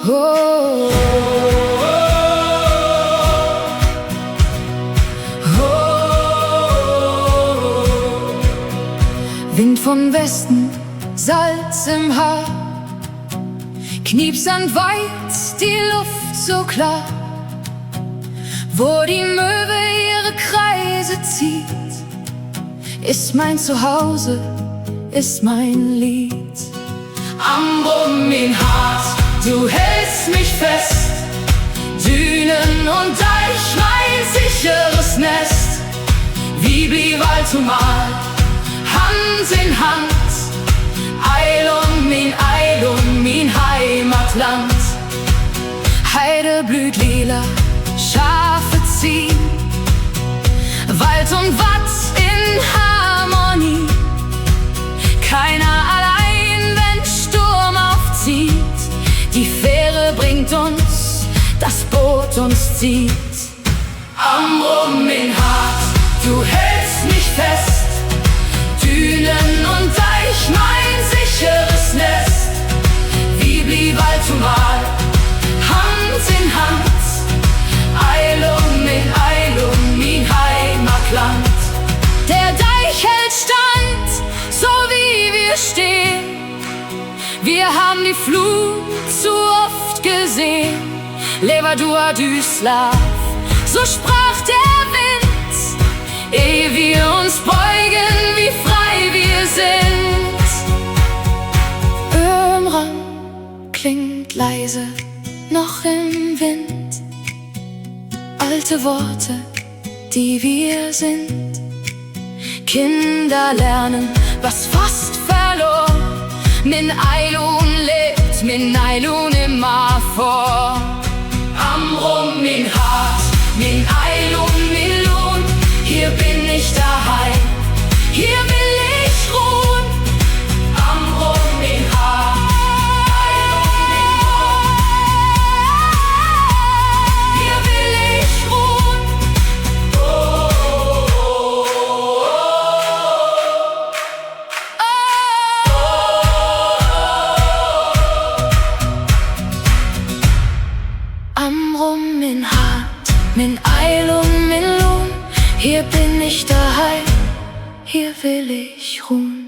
Oh, Wind vom Westen, Salz im Haar, kniepsand weit, die Luft so klar, wo die Möwe ihre Kreise zieht, ist mein Zuhause, ist mein Lied. Ambrum in Hart, du hältst mich fest, Dünen und Deich, mein sicheres Nest, wie blieb allzumal, Hand in Hand, Eilum, mein Heimatland. Heide blüht lila, Schafe ziehen, Wald und Watt in Harmonie, keiner allein, wenn Sturm aufzieht, die Fähre bringt uns, das Boot uns zieht. Ambrum in Hart, du hältst mich fest, Dünen und Deich, mein sicheres Nest, wie blieb allzumal, Hand in Hand, Eilum, mein Heimatland. Der Deich hält stand, so wie wir stehen, wir haben die Flut zu oft gesehen. Leva dua du Slav, so sprach der Wind, ehe wir uns beugen, wie frei wir sind. Ömran klingt leise noch im Wind, alte Worte, die wir sind. Kinder lernen, was fast verloren, min Eilun lebt, min Eilun immer vor. Ambrum min Hart, min Eilun, min Lohn, hier bin ich daheim, hier will ich ruhen. Ambrum min Hart, Eilun, min Lohn, hier will ich ruhen. Ambrum min Hart, min Eilum, min Lohn, hier bin ich daheim, hier will ich ruhen.